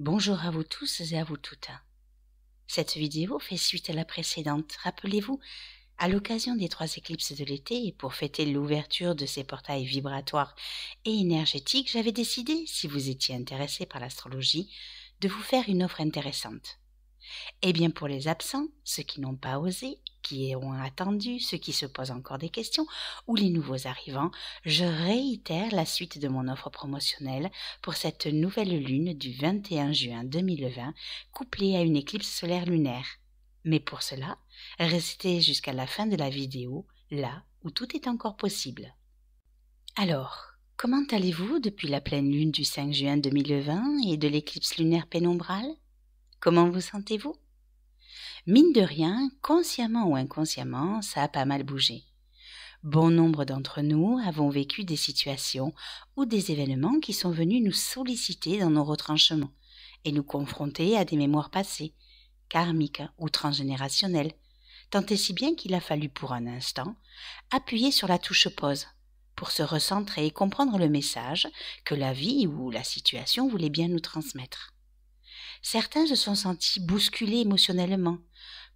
Bonjour à vous tous et à vous toutes. Cette vidéo fait suite à la précédente. Rappelez-vous, à l'occasion des 3 éclipses de l'été et pour fêter l'ouverture de ces portails vibratoires et énergétiques, j'avais décidé, si vous étiez intéressé par l'astrologie, de vous faire une offre intéressante. Eh bien pour les absents, ceux qui n'ont pas osé, qui ont attendu, ceux qui se posent encore des questions ou les nouveaux arrivants, je réitère la suite de mon offre promotionnelle pour cette nouvelle lune du 21 juin 2020 couplée à une éclipse solaire lunaire. Mais pour cela, restez jusqu'à la fin de la vidéo, là où tout est encore possible. Alors, comment allez-vous depuis la pleine lune du 5 juin 2020 et de l'éclipse lunaire pénombrale ? Comment vous sentez-vous ? Mine de rien, consciemment ou inconsciemment, ça a pas mal bougé. Bon nombre d'entre nous avons vécu des situations ou des événements qui sont venus nous solliciter dans nos retranchements et nous confronter à des mémoires passées, karmiques ou transgénérationnelles, tant et si bien qu'il a fallu pour un instant appuyer sur la touche pause pour se recentrer et comprendre le message que la vie ou la situation voulait bien nous transmettre. Certains se sont sentis bousculés émotionnellement,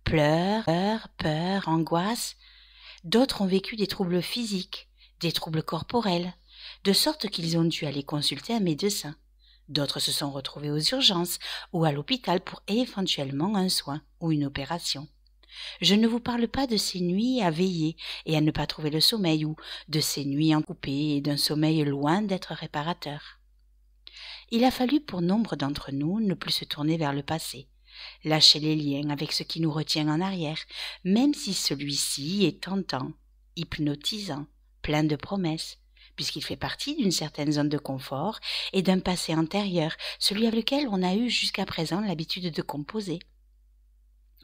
pleurs, peur, angoisse. D'autres ont vécu des troubles physiques, des troubles corporels, de sorte qu'ils ont dû aller consulter un médecin. D'autres se sont retrouvés aux urgences ou à l'hôpital pour éventuellement un soin ou une opération. Je ne vous parle pas de ces nuits à veiller et à ne pas trouver le sommeil ou de ces nuits coupées et d'un sommeil loin d'être réparateur. Il a fallu pour nombre d'entre nous ne plus se tourner vers le passé, lâcher les liens avec ce qui nous retient en arrière, même si celui-ci est tentant, hypnotisant, plein de promesses, puisqu'il fait partie d'une certaine zone de confort et d'un passé antérieur, celui avec lequel on a eu jusqu'à présent l'habitude de composer.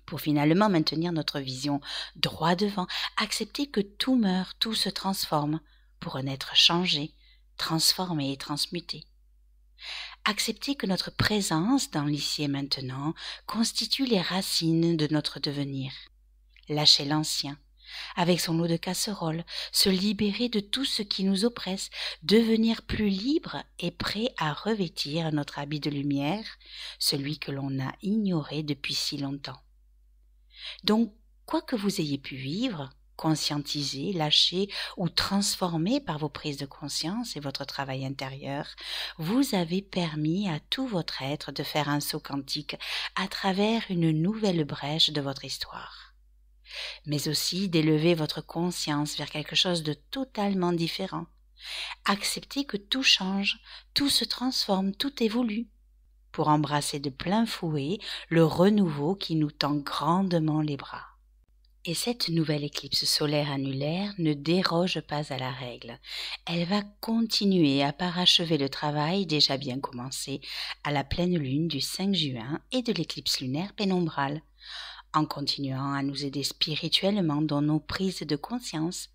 Pour finalement maintenir notre vision droit devant, accepter que tout meurt, tout se transforme, pour en être changé, transformé et transmuté. Accepter que notre présence dans l'ici et maintenant constitue les racines de notre devenir. Lâcher l'ancien, avec son lot de casseroles, se libérer de tout ce qui nous oppresse, devenir plus libre et prêt à revêtir notre habit de lumière, celui que l'on a ignoré depuis si longtemps. Donc, quoi que vous ayez pu vivre, conscientiser, lâcher ou transformer par vos prises de conscience et votre travail intérieur, vous avez permis à tout votre être de faire un saut quantique à travers une nouvelle brèche de votre histoire. Mais aussi d'élever votre conscience vers quelque chose de totalement différent. Accepter que tout change, tout se transforme, tout évolue, pour embrasser de plein fouet le renouveau qui nous tend grandement les bras. Et cette nouvelle éclipse solaire annulaire ne déroge pas à la règle. Elle va continuer à parachever le travail déjà bien commencé à la pleine lune du 5 juin et de l'éclipse lunaire pénombrale, en continuant à nous aider spirituellement dans nos prises de conscience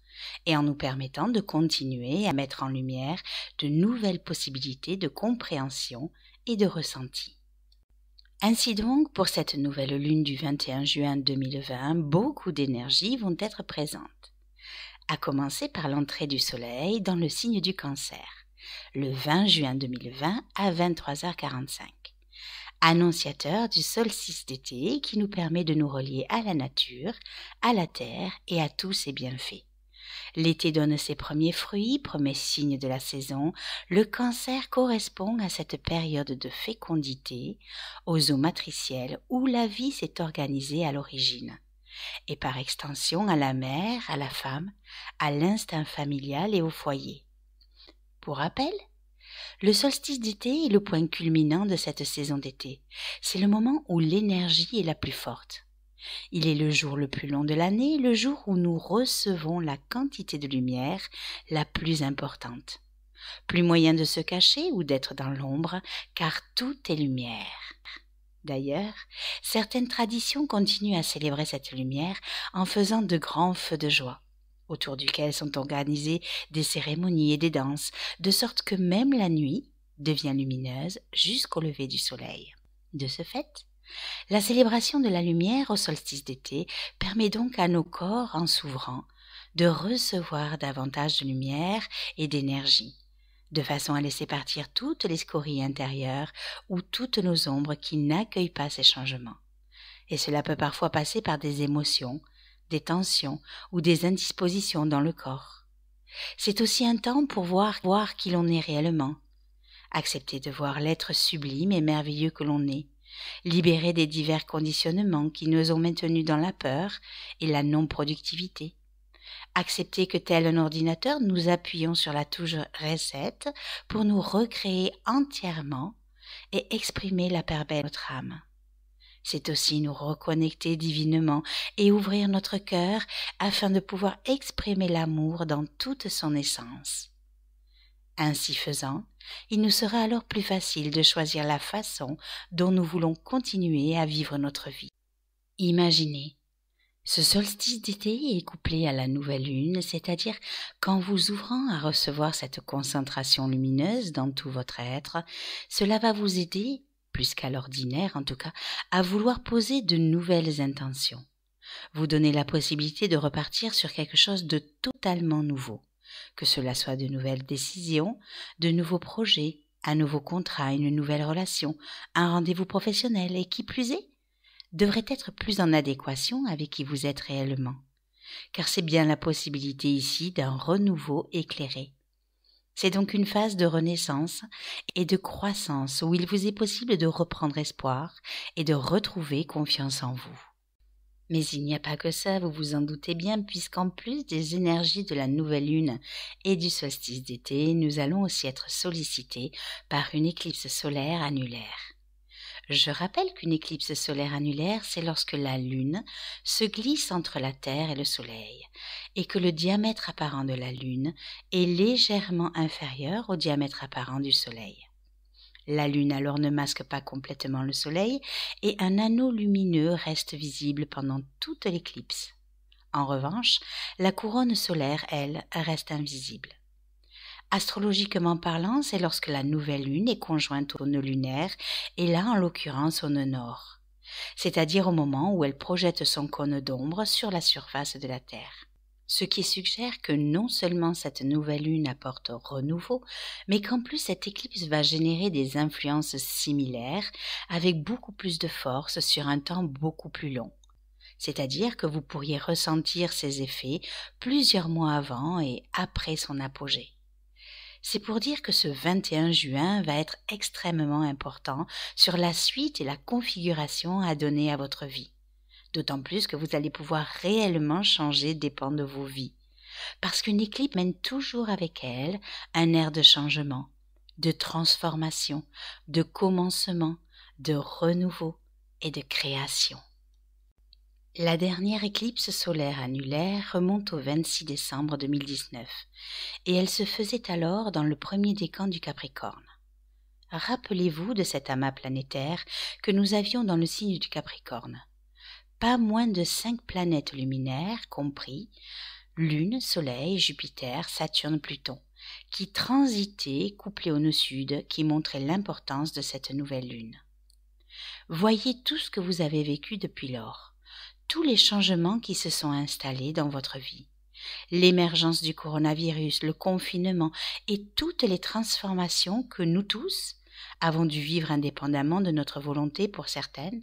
et en nous permettant de continuer à mettre en lumière de nouvelles possibilités de compréhension et de ressenti. Ainsi donc, pour cette nouvelle lune du 21 juin 2020, beaucoup d'énergies vont être présentes. À commencer par l'entrée du soleil dans le signe du Cancer, le 20 juin 2020 à 23h45, annonciateur du solstice d'été qui nous permet de nous relier à la nature, à la terre et à tous ses bienfaits. L'été donne ses premiers fruits, premier signe de la saison. Le Cancer correspond à cette période de fécondité, aux eaux matricielles où la vie s'est organisée à l'origine, et par extension à la mère, à la femme, à l'instinct familial et au foyer. Pour rappel, le solstice d'été est le point culminant de cette saison d'été. C'est le moment où l'énergie est la plus forte. Il est le jour le plus long de l'année, le jour où nous recevons la quantité de lumière la plus importante. Plus moyen de se cacher ou d'être dans l'ombre, car tout est lumière. D'ailleurs, certaines traditions continuent à célébrer cette lumière en faisant de grands feux de joie, autour duquel sont organisées des cérémonies et des danses, de sorte que même la nuit devient lumineuse jusqu'au lever du soleil. De ce fait, la célébration de la lumière au solstice d'été permet donc à nos corps, en s'ouvrant, de recevoir davantage de lumière et d'énergie, de façon à laisser partir toutes les scories intérieures ou toutes nos ombres qui n'accueillent pas ces changements. Et cela peut parfois passer par des émotions, des tensions ou des indispositions dans le corps. C'est aussi un temps pour voir qui l'on est réellement, accepter de voir l'être sublime et merveilleux que l'on est, libérer des divers conditionnements qui nous ont maintenus dans la peur et la non-productivité, accepter que tel un ordinateur, nous appuyons sur la touche reset pour nous recréer entièrement et exprimer la part belle de notre âme. C'est aussi nous reconnecter divinement et ouvrir notre cœur afin de pouvoir exprimer l'amour dans toute son essence. Ainsi faisant, il nous sera alors plus facile de choisir la façon dont nous voulons continuer à vivre notre vie. Imaginez, ce solstice d'été est couplé à la nouvelle lune, c'est-à-dire qu'en vous ouvrant à recevoir cette concentration lumineuse dans tout votre être, cela va vous aider, plus qu'à l'ordinaire en tout cas, à vouloir poser de nouvelles intentions. Vous donner la possibilité de repartir sur quelque chose de totalement nouveau, que cela soit de nouvelles décisions, de nouveaux projets, un nouveau contrat, une nouvelle relation, un rendez-vous professionnel et qui plus est, devrait être plus en adéquation avec qui vous êtes réellement, car c'est bien la possibilité ici d'un renouveau éclairé. C'est donc une phase de renaissance et de croissance où il vous est possible de reprendre espoir et de retrouver confiance en vous. Mais il n'y a pas que ça, vous vous en doutez bien, puisqu'en plus des énergies de la nouvelle lune et du solstice d'été, nous allons aussi être sollicités par une éclipse solaire annulaire. Je rappelle qu'une éclipse solaire annulaire, c'est lorsque la Lune se glisse entre la Terre et le Soleil, et que le diamètre apparent de la Lune est légèrement inférieur au diamètre apparent du Soleil. La Lune alors ne masque pas complètement le Soleil, et un anneau lumineux reste visible pendant toute l'éclipse. En revanche, la couronne solaire, elle, reste invisible. Astrologiquement parlant, c'est lorsque la nouvelle lune est conjointe au nœud lunaire, et là en l'occurrence au nœud nord, c'est-à-dire au moment où elle projette son cône d'ombre sur la surface de la Terre. Ce qui suggère que non seulement cette nouvelle lune apporte renouveau, mais qu'en plus cette éclipse va générer des influences similaires avec beaucoup plus de force sur un temps beaucoup plus long. C'est-à-dire que vous pourriez ressentir ces effets plusieurs mois avant et après son apogée. C'est pour dire que ce 21 juin va être extrêmement important sur la suite et la configuration à donner à votre vie. D'autant plus que vous allez pouvoir réellement changer des pans de vos vies. Parce qu'une éclipse mène toujours avec elle un air de changement, de transformation, de commencement, de renouveau et de création. La dernière éclipse solaire annulaire remonte au 26 décembre 2019 et elle se faisait alors dans le premier décan du Capricorne. Rappelez-vous de cet amas planétaire que nous avions dans le signe du Capricorne. Pas moins de 5 planètes luminaires compris Lune, Soleil, Jupiter, Saturne, Pluton, qui transitaient couplés au nœud sud qui montraient l'importance de cette nouvelle lune. Voyez tout ce que vous avez vécu depuis lors. Tous les changements qui se sont installés dans votre vie, l'émergence du coronavirus, le confinement et toutes les transformations que nous tous avons dû vivre indépendamment de notre volonté pour certaines,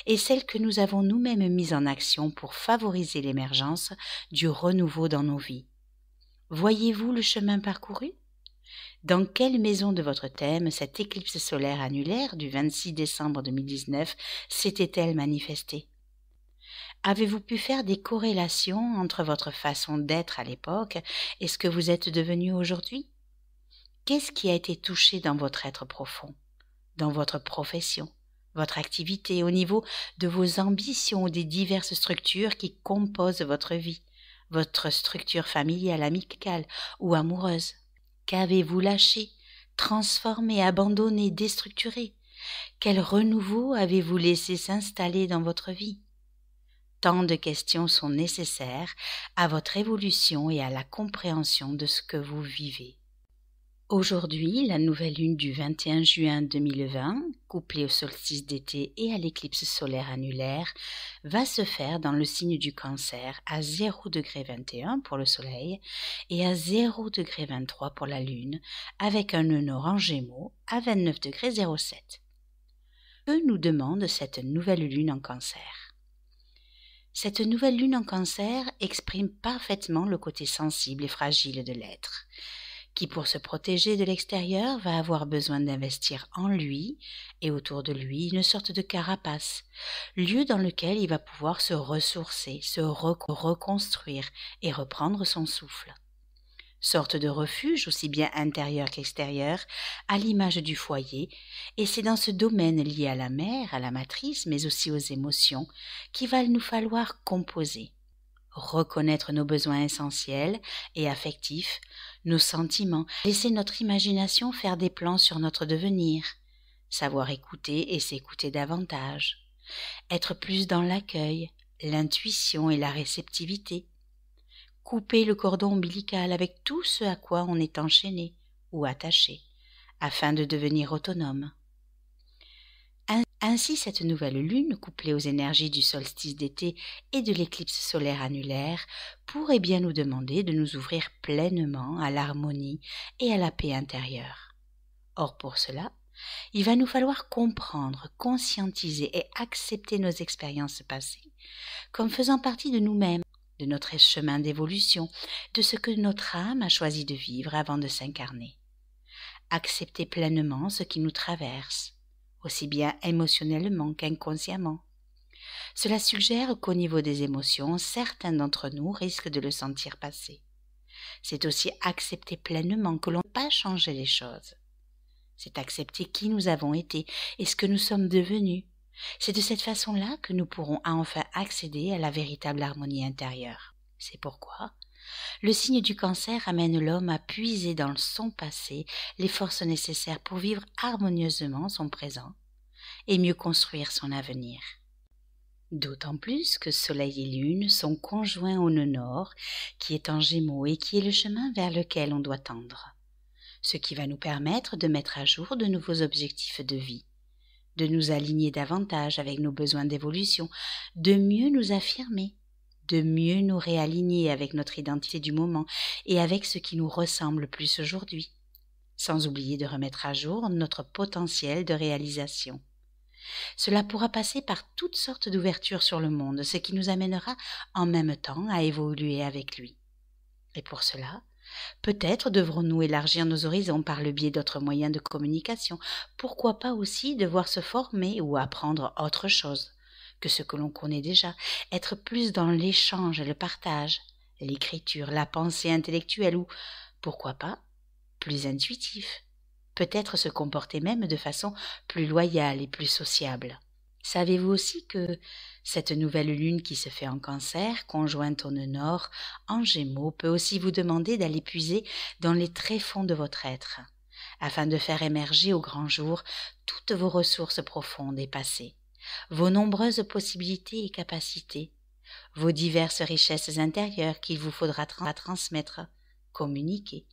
et celles que nous avons nous-mêmes mises en action pour favoriser l'émergence du renouveau dans nos vies. Voyez-vous le chemin parcouru ? Dans quelle maison de votre thème cette éclipse solaire annulaire du 26 décembre 2019 s'était-elle manifestée ? Avez-vous pu faire des corrélations entre votre façon d'être à l'époque et ce que vous êtes devenu aujourd'hui ? Qu'est-ce qui a été touché dans votre être profond, dans votre profession, votre activité, au niveau de vos ambitions ou des diverses structures qui composent votre vie, votre structure familiale, amicale ou amoureuse ? Qu'avez-vous lâché, transformé, abandonné, déstructuré ? Quel renouveau avez-vous laissé s'installer dans votre vie ? Tant de questions sont nécessaires à votre évolution et à la compréhension de ce que vous vivez. Aujourd'hui, la nouvelle lune du 21 juin 2020, couplée au solstice d'été et à l'éclipse solaire annulaire, va se faire dans le signe du Cancer à 0°21 pour le Soleil et à 0°23 pour la Lune, avec un nœud nord en Gémeaux à 29°07. Que nous demande cette nouvelle lune en Cancer? Cette nouvelle lune en Cancer exprime parfaitement le côté sensible et fragile de l'être, qui pour se protéger de l'extérieur va avoir besoin d'investir en lui et autour de lui une sorte de carapace, lieu dans lequel il va pouvoir se ressourcer, se reconstruire et reprendre son souffle. Sorte de refuge aussi bien intérieur qu'extérieur, à l'image du foyer, et c'est dans ce domaine lié à la mère, à la matrice, mais aussi aux émotions, qu'il va nous falloir composer. Reconnaître nos besoins essentiels et affectifs, nos sentiments, laisser notre imagination faire des plans sur notre devenir, savoir écouter et s'écouter davantage, être plus dans l'accueil, l'intuition et la réceptivité, couper le cordon ombilical avec tout ce à quoi on est enchaîné ou attaché, afin de devenir autonome. Ainsi, cette nouvelle lune, couplée aux énergies du solstice d'été et de l'éclipse solaire annulaire, pourrait bien nous demander de nous ouvrir pleinement à l'harmonie et à la paix intérieure. Or, pour cela, il va nous falloir comprendre, conscientiser et accepter nos expériences passées comme faisant partie de nous-mêmes, de notre chemin d'évolution, de ce que notre âme a choisi de vivre avant de s'incarner. Accepter pleinement ce qui nous traverse, aussi bien émotionnellement qu'inconsciemment. Cela suggère qu'au niveau des émotions, certains d'entre nous risquent de le sentir passer. C'est aussi accepter pleinement que l'on ne peut pas changer les choses. C'est accepter qui nous avons été et ce que nous sommes devenus. C'est de cette façon-là que nous pourrons enfin accéder à la véritable harmonie intérieure. C'est pourquoi le signe du Cancer amène l'homme à puiser dans son passé les forces nécessaires pour vivre harmonieusement son présent et mieux construire son avenir. D'autant plus que Soleil et Lune sont conjoints au nœud nord, qui est en Gémeaux et qui est le chemin vers lequel on doit tendre, ce qui va nous permettre de mettre à jour de nouveaux objectifs de vie, de nous aligner davantage avec nos besoins d'évolution, de mieux nous affirmer, de mieux nous réaligner avec notre identité du moment et avec ce qui nous ressemble plus aujourd'hui, sans oublier de remettre à jour notre potentiel de réalisation. Cela pourra passer par toutes sortes d'ouvertures sur le monde, ce qui nous amènera en même temps à évoluer avec lui. Et pour cela, peut-être devrons-nous élargir nos horizons par le biais d'autres moyens de communication, pourquoi pas aussi devoir se former ou apprendre autre chose que ce que l'on connaît déjà, être plus dans l'échange et le partage, l'écriture, la pensée intellectuelle ou, pourquoi pas, plus intuitif. Peut-être se comporter même de façon plus loyale et plus sociable. Savez-vous aussi que cette nouvelle lune qui se fait en Cancer, conjointe au nœud nord, en Gémeaux, peut aussi vous demander d'aller puiser dans les tréfonds de votre être, afin de faire émerger au grand jour toutes vos ressources profondes et passées, vos nombreuses possibilités et capacités, vos diverses richesses intérieures qu'il vous faudra transmettre, communiquer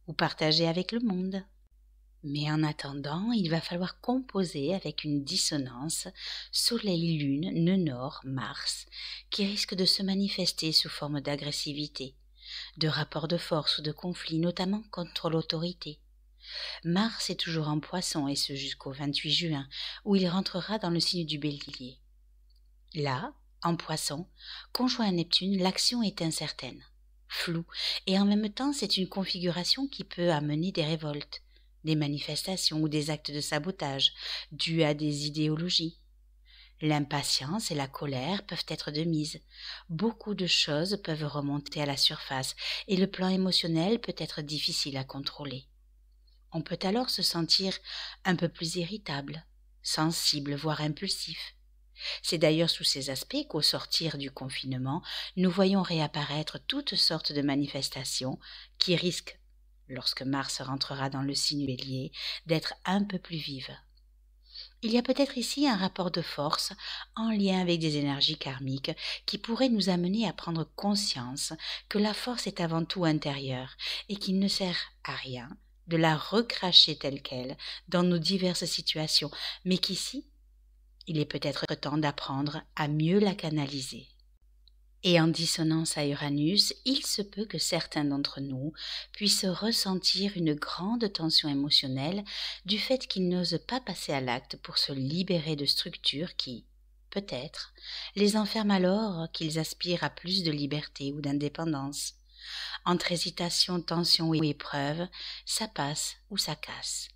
ou partager avec le monde. Mais en attendant, il va falloir composer avec une dissonance Soleil-Lune, nœud nord, Mars, qui risque de se manifester sous forme d'agressivité, de rapports de force ou de conflits, notamment contre l'autorité. Mars est toujours en Poisson et ce jusqu'au 28 juin, où il rentrera dans le signe du Bélier. Là, en Poisson, conjoint à Neptune, l'action est incertaine, floue, et en même temps c'est une configuration qui peut amener des révoltes, des manifestations ou des actes de sabotage dus à des idéologies. L'impatience et la colère peuvent être de mise. Beaucoup de choses peuvent remonter à la surface et le plan émotionnel peut être difficile à contrôler. On peut alors se sentir un peu plus irritable, sensible, voire impulsif. C'est d'ailleurs sous ces aspects qu'au sortir du confinement, nous voyons réapparaître toutes sortes de manifestations qui risquent, lorsque Mars rentrera dans le signe Bélier, d'être un peu plus vives. Il y a peut-être ici un rapport de force en lien avec des énergies karmiques qui pourraient nous amener à prendre conscience que la force est avant tout intérieure et qu'il ne sert à rien de la recracher telle qu'elle dans nos diverses situations, mais qu'ici, il est peut-être temps d'apprendre à mieux la canaliser. Et en dissonance à Uranus, il se peut que certains d'entre nous puissent ressentir une grande tension émotionnelle du fait qu'ils n'osent pas passer à l'acte pour se libérer de structures qui, peut-être, les enferment alors qu'ils aspirent à plus de liberté ou d'indépendance. Entre hésitation, tension ou épreuve, ça passe ou ça casse.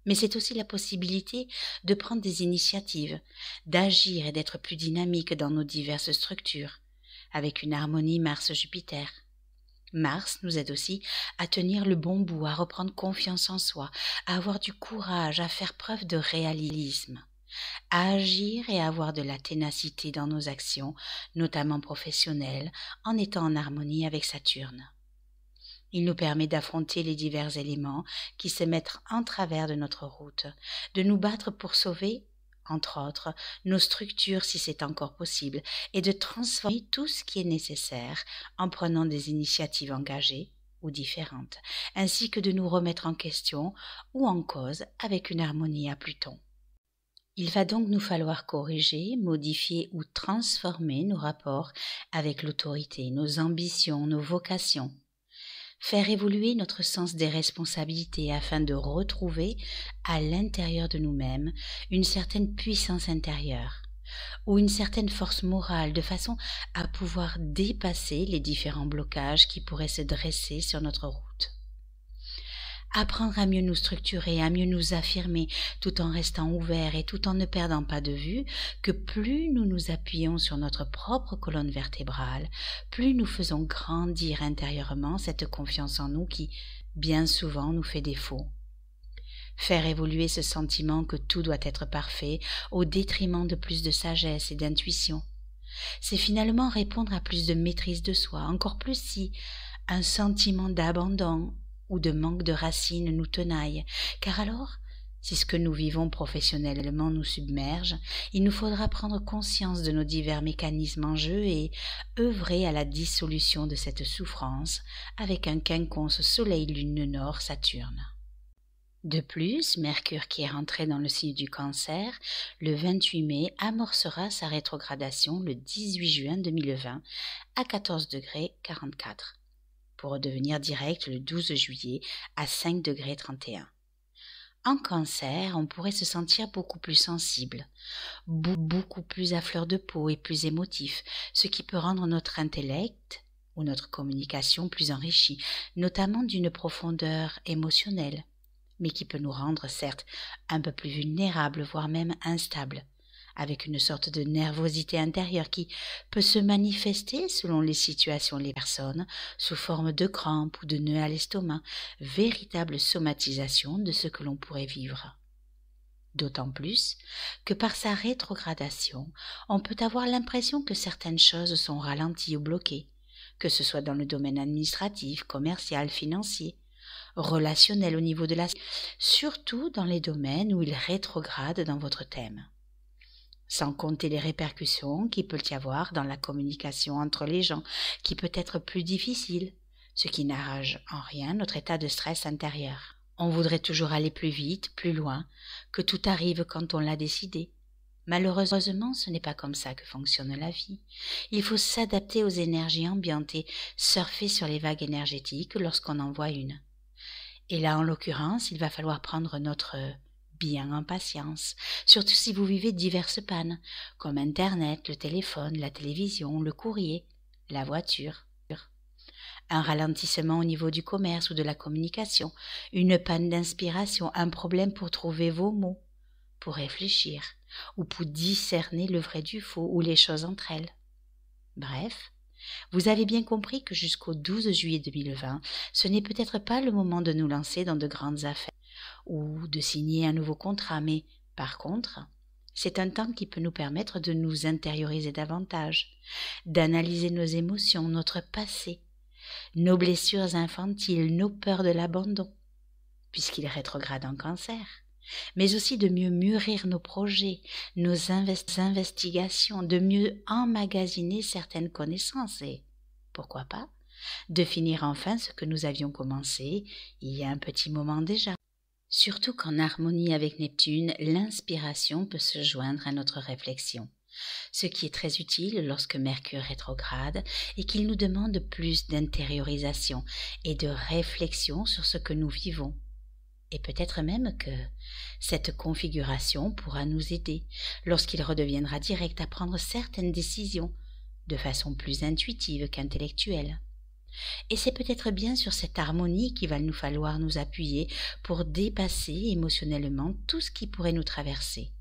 Mais c'est aussi la possibilité de prendre des initiatives, d'agir et d'être plus dynamique dans nos diverses structures, avec une harmonie Mars-Jupiter. Mars nous aide aussi à tenir le bon bout, à reprendre confiance en soi, à avoir du courage, à faire preuve de réalisme, à agir et à avoir de la ténacité dans nos actions, notamment professionnelles, en étant en harmonie avec Saturne. Il nous permet d'affronter les divers éléments qui se mettent en travers de notre route, de nous battre pour sauver, entre autres, nos structures si c'est encore possible, et de transformer tout ce qui est nécessaire en prenant des initiatives engagées ou différentes, ainsi que de nous remettre en question ou en cause avec une harmonie à Pluton. Il va donc nous falloir corriger, modifier ou transformer nos rapports avec l'autorité, nos ambitions, nos vocations, faire évoluer notre sens des responsabilités afin de retrouver à l'intérieur de nous-mêmes une certaine puissance intérieure ou une certaine force morale de façon à pouvoir dépasser les différents blocages qui pourraient se dresser sur notre route. Apprendre à mieux nous structurer, à mieux nous affirmer, tout en restant ouverts et tout en ne perdant pas de vue que plus nous nous appuyons sur notre propre colonne vertébrale, plus nous faisons grandir intérieurement cette confiance en nous qui, bien souvent, nous fait défaut. Faire évoluer ce sentiment que tout doit être parfait au détriment de plus de sagesse et d'intuition. C'est finalement répondre à plus de maîtrise de soi, encore plus si un sentiment d'abandon ou de manque de racines nous tenaille, car alors, si ce que nous vivons professionnellement nous submerge, il nous faudra prendre conscience de nos divers mécanismes en jeu et œuvrer à la dissolution de cette souffrance avec un quinconce Soleil-Lune-Nord-Saturne. De plus, Mercure qui est rentré dans le signe du Cancer, le 28 mai, amorcera sa rétrogradation le 18 juin 2020 à 14,44°. Pour redevenir direct le 12 juillet à 5,31°. En Cancer, on pourrait se sentir beaucoup plus sensible, beaucoup plus à fleur de peau et plus émotif, ce qui peut rendre notre intellect ou notre communication plus enrichie, notamment d'une profondeur émotionnelle, mais qui peut nous rendre certes un peu plus vulnérables, voire même instables, avec une sorte de nervosité intérieure qui peut se manifester selon les situations et les personnes sous forme de crampes ou de nœuds à l'estomac, véritable somatisation de ce que l'on pourrait vivre. D'autant plus que par sa rétrogradation, on peut avoir l'impression que certaines choses sont ralenties ou bloquées, que ce soit dans le domaine administratif, commercial, financier, relationnel au niveau de la... surtout dans les domaines où il rétrograde dans votre thème. Sans compter les répercussions qu'il peut y avoir dans la communication entre les gens, qui peut être plus difficile, ce qui n'arrange en rien notre état de stress intérieur. On voudrait toujours aller plus vite, plus loin, que tout arrive quand on l'a décidé. Malheureusement, ce n'est pas comme ça que fonctionne la vie. Il faut s'adapter aux énergies ambiantes et surfer sur les vagues énergétiques lorsqu'on en voit une. Et là, en l'occurrence, il va falloir prendre notre bien en patience, surtout si vous vivez diverses pannes, comme Internet, le téléphone, la télévision, le courrier, la voiture. Un ralentissement au niveau du commerce ou de la communication, une panne d'inspiration, un problème pour trouver vos mots, pour réfléchir, ou pour discerner le vrai du faux ou les choses entre elles. Bref, vous avez bien compris que jusqu'au 12 juillet 2020, ce n'est peut-être pas le moment de nous lancer dans de grandes affaires ou de signer un nouveau contrat, mais par contre, c'est un temps qui peut nous permettre de nous intérioriser davantage, d'analyser nos émotions, notre passé, nos blessures infantiles, nos peurs de l'abandon, puisqu'il rétrograde en Cancer, mais aussi de mieux mûrir nos projets, nos investigations, de mieux emmagasiner certaines connaissances et, pourquoi pas, de finir enfin ce que nous avions commencé il y a un petit moment déjà. Surtout qu'en harmonie avec Neptune, l'inspiration peut se joindre à notre réflexion, ce qui est très utile lorsque Mercure rétrograde et qu'il nous demande plus d'intériorisation et de réflexion sur ce que nous vivons. Et peut-être même que cette configuration pourra nous aider lorsqu'il redeviendra direct à prendre certaines décisions de façon plus intuitive qu'intellectuelle. Et c'est peut-être bien sur cette harmonie qu'il va nous falloir nous appuyer pour dépasser émotionnellement tout ce qui pourrait nous traverser,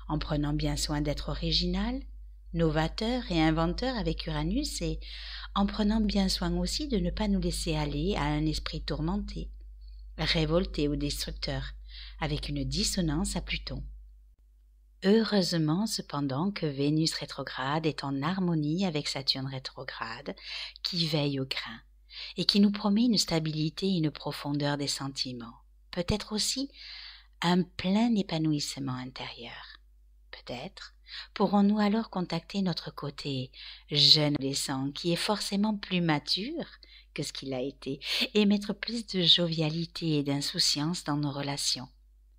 en prenant bien soin d'être original, novateur et inventeur avec Uranus et en prenant bien soin aussi de ne pas nous laisser aller à un esprit tourmenté, révolté ou destructeur, avec une dissonance à Pluton. Heureusement cependant que Vénus rétrograde est en harmonie avec Saturne rétrograde, qui veille au grain, et qui nous promet une stabilité et une profondeur des sentiments, peut-être aussi un plein épanouissement intérieur. Peut-être pourrons-nous alors contacter notre côté jeune adolescent qui est forcément plus mature que ce qu'il a été et mettre plus de jovialité et d'insouciance dans nos relations,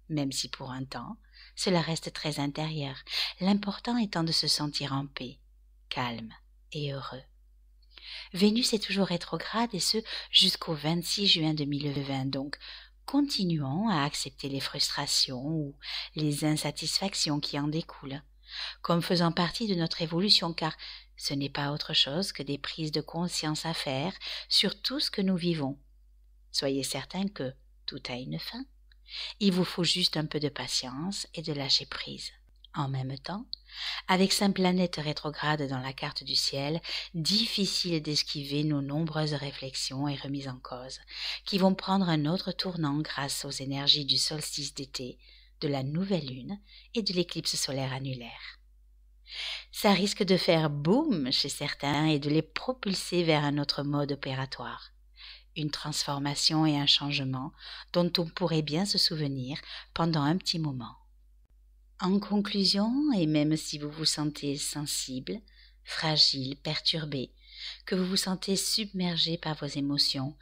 même si pour un temps, cela reste très intérieur, l'important étant de se sentir en paix, calme et heureux. Vénus est toujours rétrograde et ce jusqu'au 26 juin 2020, donc continuons à accepter les frustrations ou les insatisfactions qui en découlent, comme faisant partie de notre évolution, car ce n'est pas autre chose que des prises de conscience à faire sur tout ce que nous vivons. Soyez certains que tout a une fin. Il vous faut juste un peu de patience et de lâcher prise. En même temps, avec 5 planètes rétrogrades dans la carte du ciel, difficile d'esquiver nos nombreuses réflexions et remises en cause, qui vont prendre un autre tournant grâce aux énergies du solstice d'été, de la nouvelle lune et de l'éclipse solaire annulaire. Ça risque de faire boum chez certains et de les propulser vers un autre mode opératoire. Une transformation et un changement dont on pourrait bien se souvenir pendant un petit moment. En conclusion, et même si vous vous sentez sensible, fragile, perturbé, que vous vous sentez submergé par vos émotions,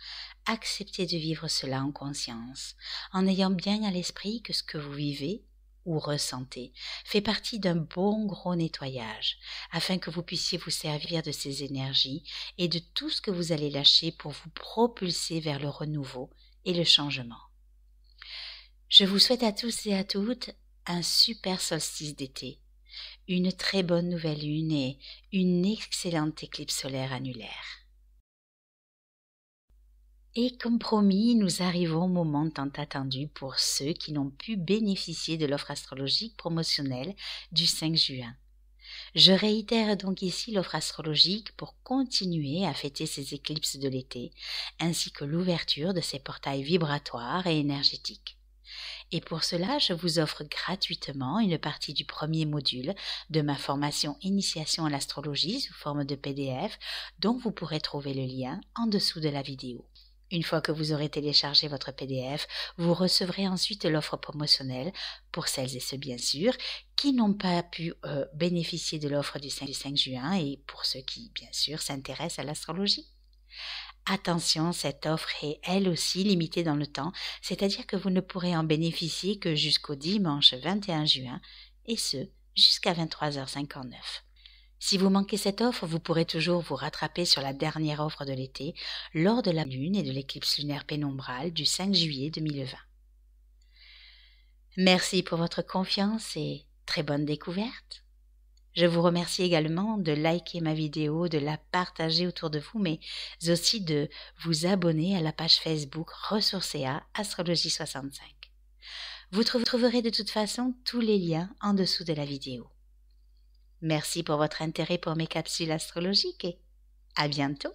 acceptez de vivre cela en conscience, en ayant bien à l'esprit que ce que vous vivez ou ressentez fait partie d'un bon gros nettoyage, afin que vous puissiez vous servir de ces énergies et de tout ce que vous allez lâcher pour vous propulser vers le renouveau et le changement. Je vous souhaite à tous et à toutes un super solstice d'été, une très bonne nouvelle lune et une excellente éclipse solaire annulaire. Et comme promis, nous arrivons au moment tant attendu pour ceux qui n'ont pu bénéficier de l'offre astrologique promotionnelle du 5 juin. Je réitère donc ici l'offre astrologique pour continuer à fêter ces éclipses de l'été, ainsi que l'ouverture de ces portails vibratoires et énergétiques. Et pour cela, je vous offre gratuitement une partie du premier module de ma formation Initiation à l'astrologie sous forme de PDF, dont vous pourrez trouver le lien en dessous de la vidéo. Une fois que vous aurez téléchargé votre PDF, vous recevrez ensuite l'offre promotionnelle pour celles et ceux bien sûr qui n'ont pas pu bénéficier de l'offre du 5 juin et pour ceux qui bien sûr s'intéressent à l'astrologie. Attention, cette offre est elle aussi limitée dans le temps, c'est-à-dire que vous ne pourrez en bénéficier que jusqu'au dimanche 21 juin et ce jusqu'à 23h59. Si vous manquez cette offre, vous pourrez toujours vous rattraper sur la dernière offre de l'été lors de la lune et de l'éclipse lunaire pénombrale du 5 juillet 2020. Merci pour votre confiance et très bonne découverte. Je vous remercie également de liker ma vidéo, de la partager autour de vous, mais aussi de vous abonner à la page Facebook Ressourcea Astrologie 65. Vous trouverez de toute façon tous les liens en dessous de la vidéo. Merci pour votre intérêt pour mes capsules astrologiques et à bientôt.